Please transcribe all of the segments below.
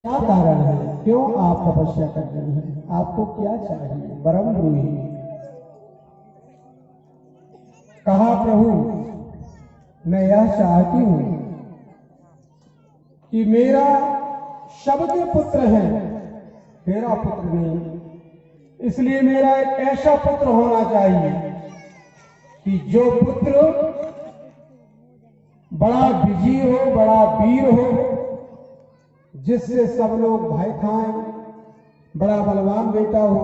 क्या कारण है, क्यों आप तपस्या कर रहे हैं, आपको क्या चाहिए? वरम ब्रूहि। कहा प्रभु मैं यह चाहती हूं कि मेरा सबके पुत्र है, मेरा पुत्र नहीं, इसलिए मेरा एक ऐसा पुत्र होना चाहिए कि जो पुत्र बड़ा विजयी हो, बड़ा वीर हो, जिससे सब लोग भय खाएं, बड़ा बलवान बेटा हो,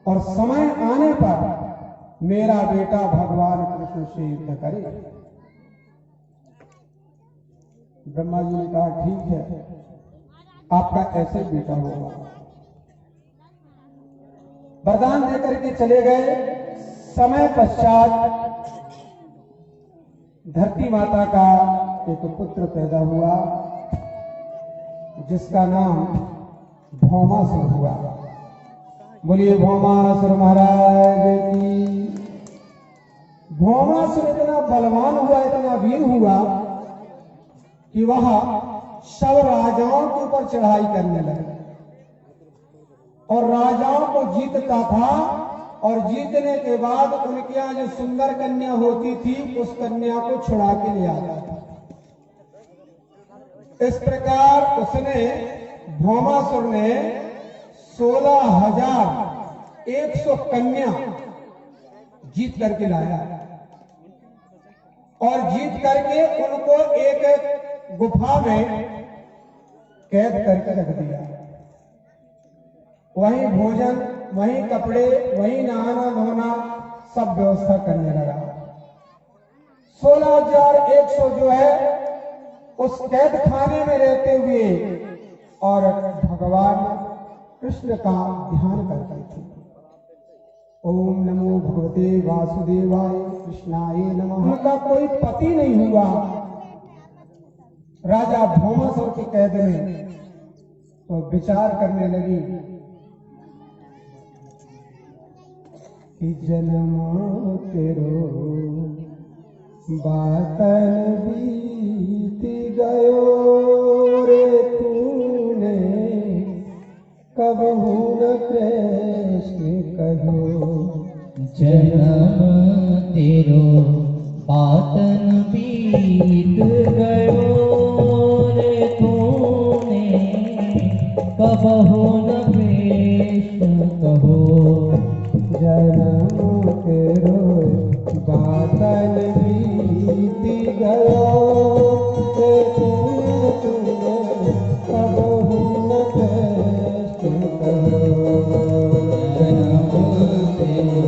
और समय आने पर मेरा बेटा भगवान कृष्ण से युद्ध करे। ब्रह्मा जी ने कहा ठीक है, आपका ऐसे बेटा होगा। वरदान देकर के चले गए। समय पश्चात धरती माता का एक पुत्र पैदा हुआ जिसका नाम भौमासुर हुआ। बोलिए भौमासुर महाराज की। भौमासुर इतना बलवान हुआ, इतना वीर हुआ कि वह सब राजाओं के ऊपर चढ़ाई करने लगे और राजाओं को जीतता था, और जीतने के बाद उनके यहाँ जो सुंदर कन्या होती थी उस कन्या को छुड़ा के ले आता था। इस प्रकार उसने, भौमासुर ने 16,100 कन्या जीत करके लाया और जीत करके उनको एक गुफा में कैद करके रख दिया। वहीं भोजन, वहीं कपड़े, वहीं नहाना धोना सब व्यवस्था करने लगा। 16,100 जो है उस कैद खाने में रहते हुए और भगवान कृष्ण का ध्यान करते थे। ओम नमो भगवते वासुदेवाय कृष्णाय नमः। उनका कोई पति नहीं हुआ। राजा भौमासुर की कैद में तो विचार करने लगी कि जन्म तेरो बातन बीत गयो रे, तूने कबहू न कृष्ण कहो। जन्म तेरो बातन बीत गयो रे, तूने कबहू न कृष्ण कहो। जन्म तेरो बातन बीत गयो रे, तूने कबहू न कृष्ण कहो। जन्म तेरो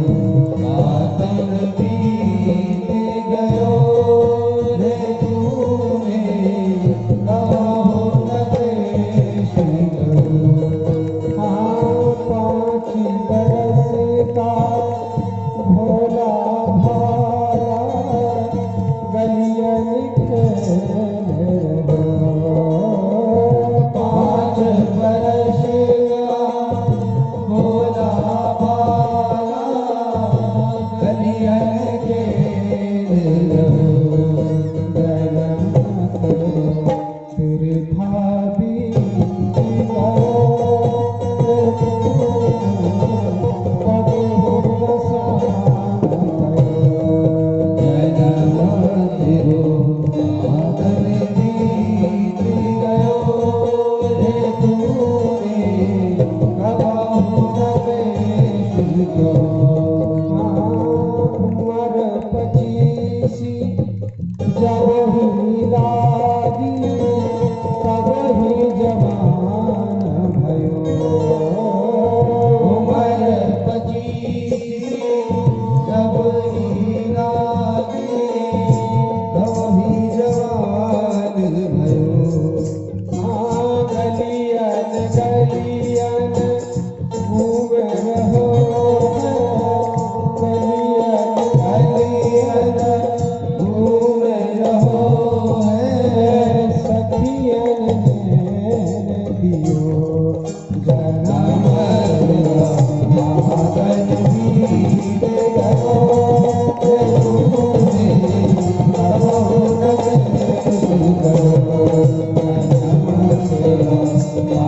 बातन बीत गयो रे, तूने कबहू न कृष्ण कहो। 5 बरस का भोला भाला गलियन खेले रहो। 5 बरस का भोला भाला गलियन खेले रहो। जन्म तेरो तीर्था बीत गयो रे, कबहू न स्नान करो। जन्म तेरो बातन बीत गयो रे, तूने कबहू न कृष्ण कहो। उमर 25 जब ही दादी तब ही जवान भयो। उमर 25 जब ही राती तब ही जवान भयो। गलियन गलियन घूम रहो, गलियन गलियन घूम रहो है, सखियन ने दियो। जन्म तेरा बातन बीत गयो रे, तूने कबहू न कृष्ण कहो। जन्म तेरा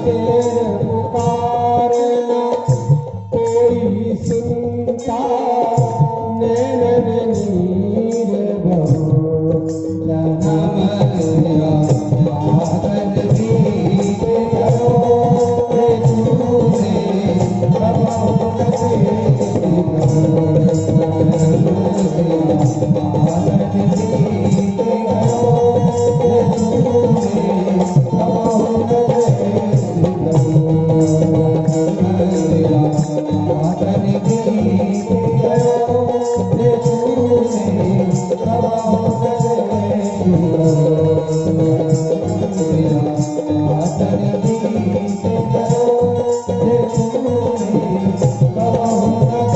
टेर पुकारना कोई सुनता, नैनन नीर बहो जन्म लिया साधन दीप करो, हे तूने प्रभु कसे करो, जन्म लिया साधन दीप करो, हे तूने प्रभु कसे करो, जन्म लिया साधन दीप करो, हे तूने प्रभु कसे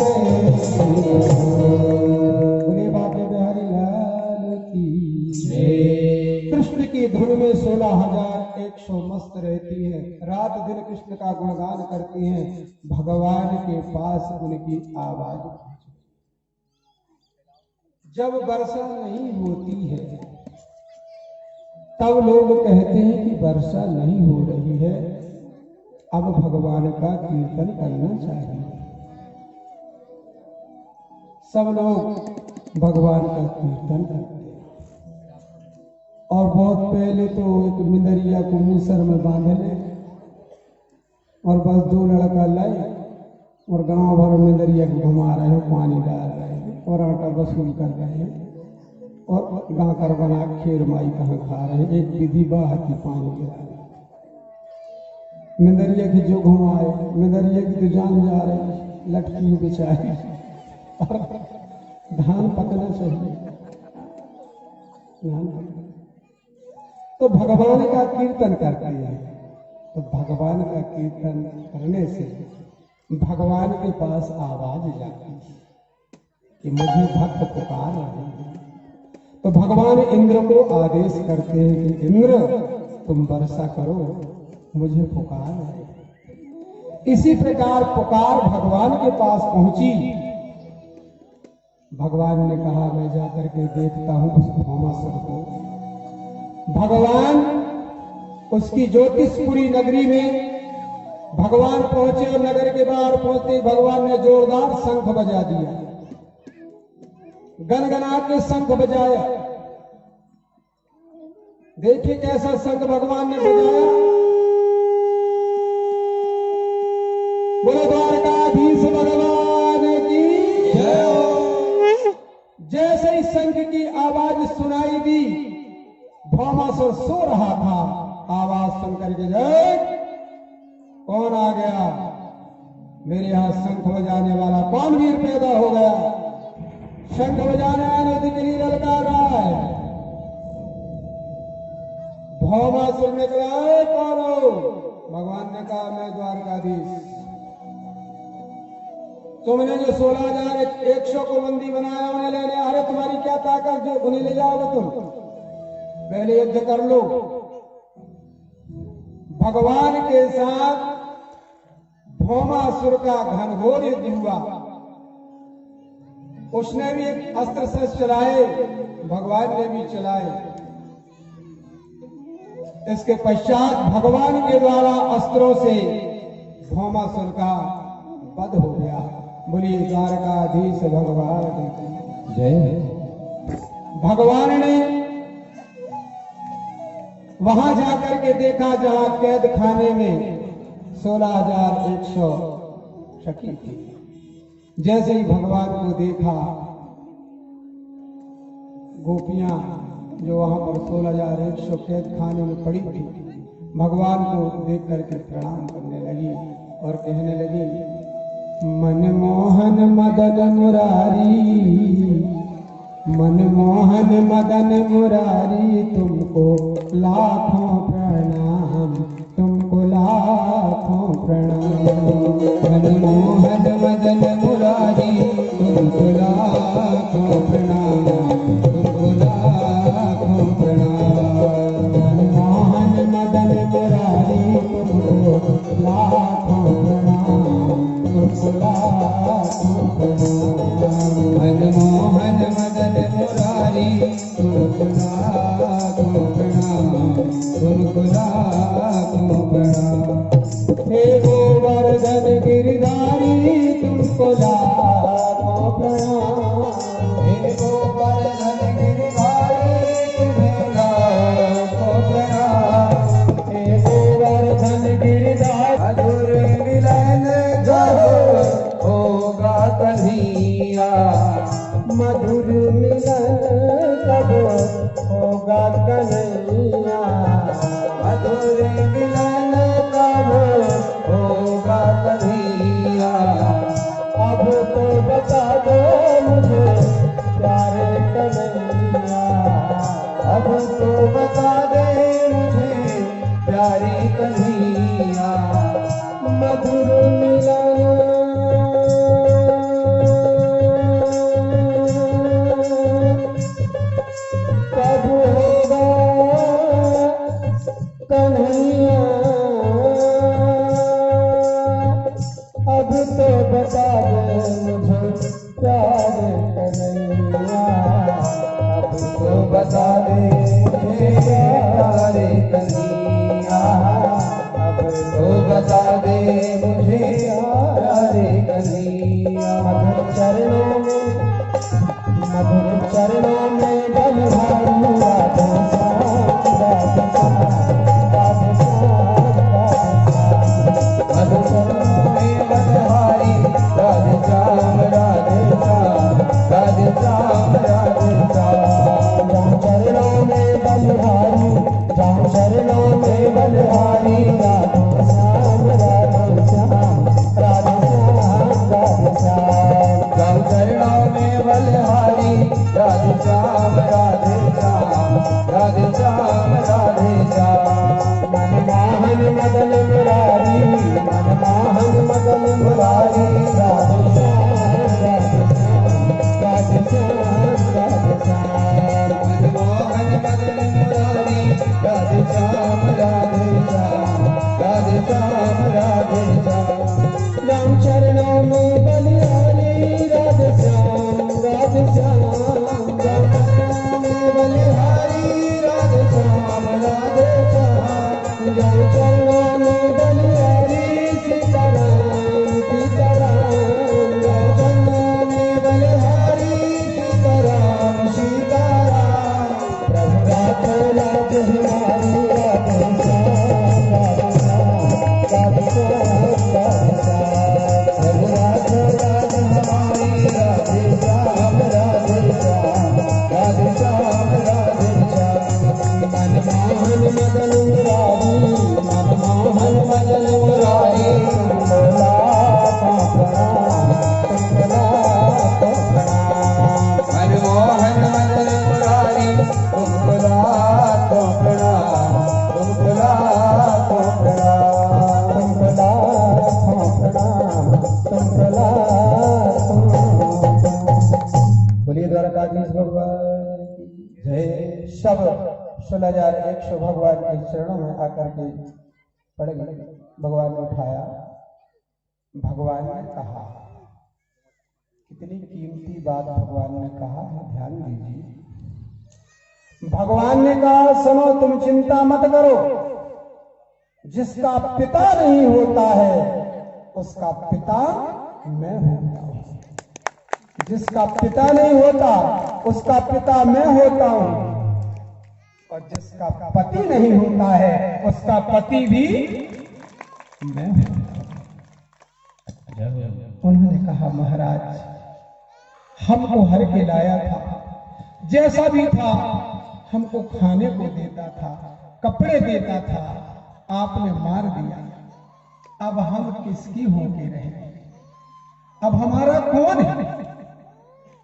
कृष्ण की धुन में 16,100 मस्त रहती है, रात दिन कृष्ण का गुणगान करती हैं। भगवान के पास उनकी आवाज जब वर्षा नहीं होती है तब लोग कहते हैं कि वर्षा नहीं हो रही है, अब भगवान का कीर्तन करना चाहिए। सब लोग भगवान का कीर्तन करते हैं। और बहुत पहले तो एक मिंदरिया को मूसर में बांधे ले और बस 2 लड़का लाए और गांव भर मिंदरिया को घुमा रहे हैं, पानी डाल रहे हैं और आटा वसूल कर रहे हैं और गाकर बना खीर माई कहाँ खा रहे हैं। एक विधि बाहर की पानी गिरा रहे, मिंदरिया की जो घुमाए, मिंदरिया की तो जान जा रही, लटकी बेचारी। धान पकना चाहिए, धान पकना। तो भगवान का कीर्तन करते हैं, तो भगवान का कीर्तन करने से भगवान के पास आवाज जाती है कि मुझे भक्त पुकार रहे हैं। तो भगवान इंद्र को आदेश करते हैं कि इंद्र तुम वर्षा करो, मुझे पुकार रहे हैं। इसी प्रकार पुकार भगवान के पास पहुंची। भगवान ने कहा मैं जाकर के देखता हूं उस भौमासुर को। भगवान उसकी ज्योतिषपुरी नगरी में भगवान पहुंचे और नगर के बाहर पहुंचते भगवान ने जोरदार शंख बजा दिया, गनगना के शंख बजाया। देखिए कैसा शंख भगवान ने बजाया। बोलो द्वारकाधीश भगवान की जय। जैसे ही शंख की आवाज सुनाई दी, भौमासुर सो रहा था, आवाज सुनकर के जय कौन आ गया, मेरे यहां शंख बजाने वाला कौन वीर पैदा हो गया, शंख बजाने आने के लिए ललकार रहा है। भौमासुर ने कहा कौन हो? भगवान ने कहा मैं द्वारकाधीश। तुमने जो 16,100 को बंदी बनाया उन्हें लेने, अरे तुम्हारी क्या ताकत जो उन्हें ले जाओगे तुम, पहले युद्ध कर लो। भगवान के साथ भौमासुर का घनघोर युद्ध हुआ। उसने भी एक अस्त्र शस्त्र चलाए, भगवान ने भी चलाए। इसके पश्चात भगवान के द्वारा अस्त्रों से भौमासुर का वध हो गया। बोलिए द्वारकाधीश भगवान की जय। भगवान ने वहां जाकर के देखा जहां कैद खाने में 16,100 सखी थी। जैसे ही भगवान को देखा, गोपियां जो वहां पर 16,100 कैद खाने में पड़ी थी, भगवान को देख करके प्रणाम करने लगी और कहने लगी मनमोहन मदन मुरारी, मनमोहन मदन मुरारी, तुमको लाखों प्रणाम, तुमको लाखों प्रणाम। मनमोहन मदन मुरारी, तुमको लाखों प्रणाम, तुमको लाखों प्रणाम। मनमोहन मदन मुरारी, तुमको लाखों प्रणाम, तुमको लाखों प्रणाम। मनमोहन मदन मुरारी, तुमको लाखों प्रणाम, तुमको लाखों प्यारे कन्हैया मधुर मिलन कब होगा कन्हैया, अब तो बता दे मुझे प्यारे कन्हैया, अब तो बता दे मुझे प्यारे कन्हैया, अब तो बता दे मुझे प्यारे कन्हैया। मधुर चरणों में बलिहारी राधे श्याम राधे श्याम राधे श्याम राधे श्याम। मधुर चरणों में बलिहारी राधे श्याम राधे श्याम राधे श्याम राधे श्याम। जहाँ चरणों में बलिहारी, जहाँ चरणों में बलिहारी राधे श्याम राधे श्याम राधे श्याम राधे श्याम। जहाँ चरणों में बलिहारी राधे श्याम राधे श्याम राधे श्याम राधे श्याम। मनमोहन मदन मुरारी, मनमोहन मदन मुरारी राधे श्याम राधे श्याम राधे श्याम राधे श्याम। मनमोहन मदन मुरारी राधे श्याम राधे श्याम राधे श्याम राधे श्याम। राम चरणों में बलिहारी राधे श्याम राधे श्याम। राम चरणों में बलिहारी राधे श्याम राधे श्याम। राम चरणों में बलिहारी सीताराम सीताराम। राम चरणों में बलिहारी सीताराम सीताराम। प्रभु राधे राधे हमारी राधे श्याम राधे श्याम राधे श्याम राधे श्याम। प्रभु राधे राधे हमारी राधे श्याम राधे श्याम राधे श्याम राधे श्याम। मनमोहन मदन मुरारी, मनमोहन मदन मुरारी तुमको लाखों प्रणाम, तुमको लाखों प्रणाम। मनमोहन मदन मुरारी तुमको लाखों प्रणाम, तुमको लाखों प्रणाम। तुमको लाखों प्रणाम, तुमको लाखों प्रणाम। बोलिए द्वारकाधीश भगवान की जय। सब 16,100 भगवान के चरणों में आकर के पड़ गए। भगवान ने उठाया, भगवान ने कहा, कितनी कीमती बात भगवान ने कहा है, ध्यान दीजिए। भगवान ने कहा, सुनो तुम चिंता मत करो, जिसका पिता नहीं होता है उसका पिता मैं होता हूं। जिसका पिता नहीं होता उसका पिता मैं होता हूं, और जिसका पति नहीं होता है उसका पति भी मैं होता हूं। उन्होंने कहा, महाराज हमको हर के लाया था, जैसा भी था हमको खाने को देता था, कपड़े देता था, आपने मार दिया। अब हम किसकी होके रहे? अब हमारा कौन है?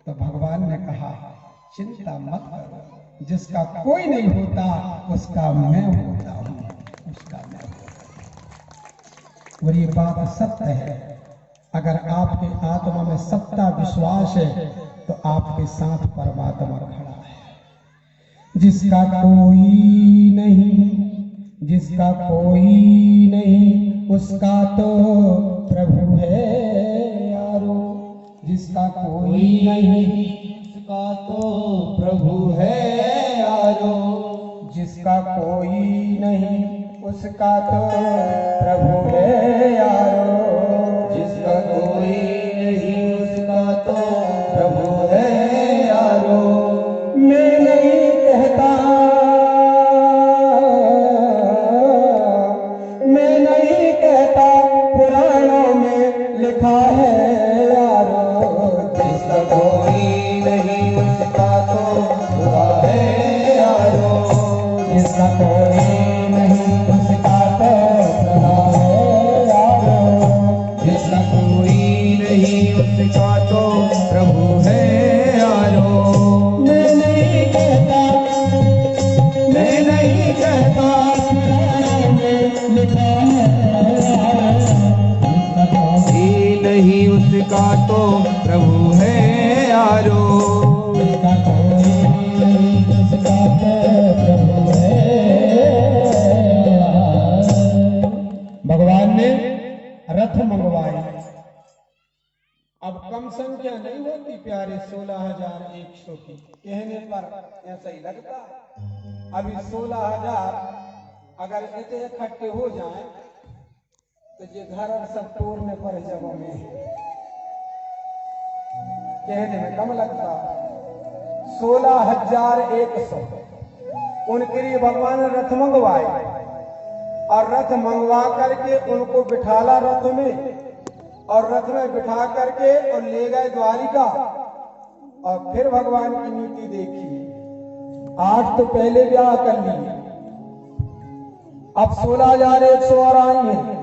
तो भगवान ने कहा, चिंता मत करो, जिसका कोई नहीं होता उसका मैं होता हूं, उसका मैं होता हूं। और ये बात सत्य है। अगर आपके आत्मा में सत्ता विश्वास है तो आपके साथ परमात्मा खड़ा है। जिसका कोई नहीं, जिसका कोई नहीं उसका तो प्रभु है यारो। जिसका कोई नहीं उसका तो प्रभु है यारो। जिसका कोई नहीं उसका तो प्रभु है यारो। जिसका कोई नहीं उसका तो प्रभु है यारो। मैं नहीं कहता, मैं नहीं कहता, पुराणों में लिखा है यारो। जिसका कोई नहीं उसका तो खुदा है यारो। जिसका कोई नहीं उसका तो खुदा है तो प्रभु है यारो। इसका कोई नहीं जिसका तो प्रभु है। भगवान ने रथ मंगवाए। अब कम संख्या नहीं होती प्यारे, 16,100 की कहने पर ऐसा ही लगता है। अभी 16,000 अगर इतने इकट्ठे हो जाएं तो ये घर और सब तोड़ने पर जगह में कहने में कम लगता। 16,100 उनके लिए भगवान ने रथ मंगवाए और रथ मंगवा करके उनको बिठाला रथ में और रथ में बिठा करके और ले गए द्वारिका। और फिर भगवान की नीति देखी। 8 तो पहले ब्याह कर लिए, अब 16,100 और आई है।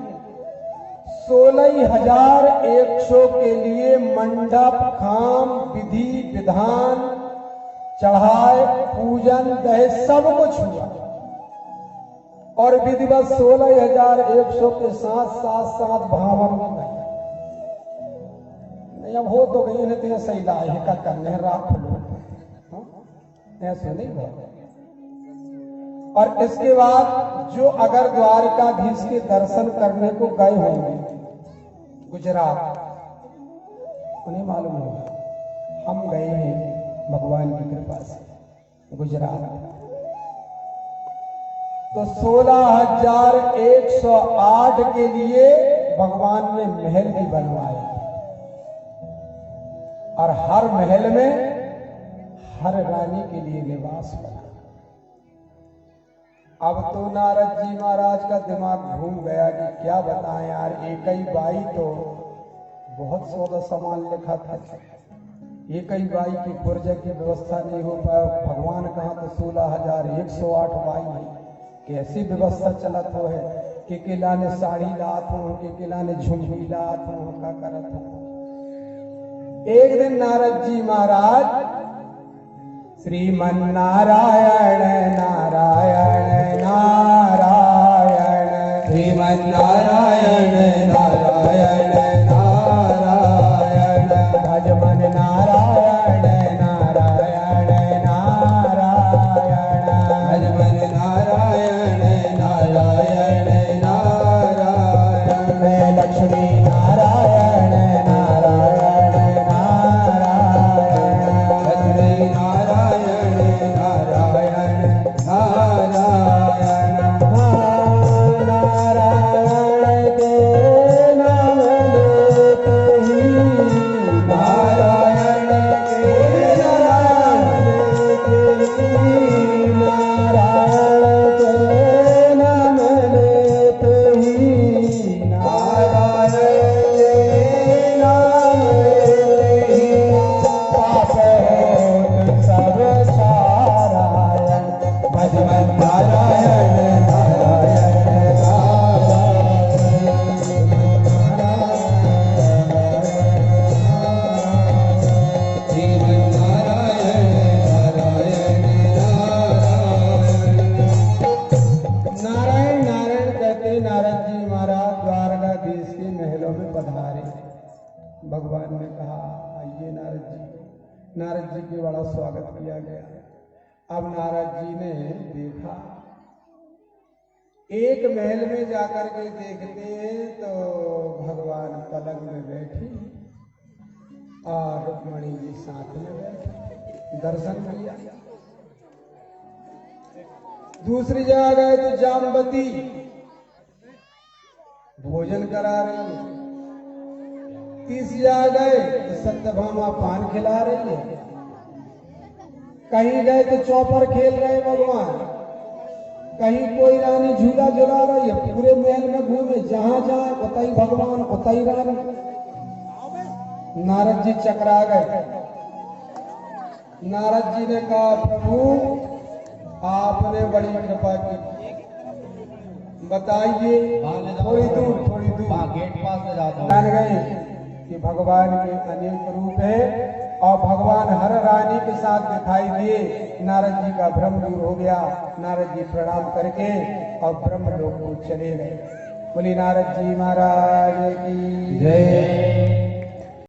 16,100 के लिए मंडप, खाम, विधि विधान, चढ़ाए, पूजन, दहेज सब कुछ हुआ और विधिवत 16,100 के साथ साथ भावन में गए। नहीं अब हो तो गई नहीं, सही लाए का करने रात लोग ऐसे नहीं हुआ। और इसके बाद जो अगर द्वारकाधीश के दर्शन करने को गए होंगे गुजरात, उन्हें मालूम होगा हम गए हैं भगवान की कृपा से गुजरात। तो 16,108 के लिए भगवान ने महल भी बनवाए और हर महल में हर रानी के लिए निवास बना। अब तो नारद जी महाराज का दिमाग घूम गया कि क्या बताएं यार, एक ही बाई तो बहुत सौदा सामान लिखा था, एक ही बाई की पुर्जा की व्यवस्था नहीं हो पाया। भगवान कहाँ तो 16,108 बाई है, कैसी व्यवस्था चलत हो है कि किला ने साड़ी लात हो, कि किला ने झुमकी लात हो, का करत हो। एक दिन नारद जी महाराज श्रीमन नारायण नारायण नारायण, श्रीमन नारायण नारायण नारायण, भजमन नारायण नारायण नारायण, भजमन नारायण नारायण नारायण, मैं लक्ष्मी नारायण नारायण नारायण, लक्ष्मी नारायण नारायण नारायण, नारायण के नाम लेते ही, नारायण के नारायण के नाम लेते ही, नारायण के नाम लेते ही, पाप होत सब सारायण, भजमन नारायण नारायण श्रीमन नारायण नारायण नारायण नारायण कहते नारद जी महाराज द्वारकाधीश के महलों में पधारे। भगवान ने कहा आइए नारद जी। नारद जी के बड़ा स्वागत किया गया। अब नारद जी ने देखा, एक महल में जाकर के देखते तो भगवान पलंग में बैठी और रुक्मणी जी साथ में बैठी, दर्शन किया। दूसरी जगह गए तो जामवती भोजन करा रही है। तीसरी जगह गए तो सत्यभामा पान खिला रही है। कहीं गए तो चौपर खेल रहे भगवान, कहीं कोई रानी झूला झुला रही है। पूरे महल में घूमे, जहां जाए उतई भगवान उतई रानी। नारद जी चकरा गए। नारद जी ने कहा प्रभु आपने बड़ी कृपा की, बताइए। थोड़ी दूर गेट पास में जाता जान गए कि भगवान के अनेक रूप है और भगवान हर रानी के साथ दिखाई दिए। नारद जी का भ्रम दूर हो गया। नारद जी प्रणाम करके और ब्रह्म लोक को चले गए। बोली नारद जी महाराज की जय।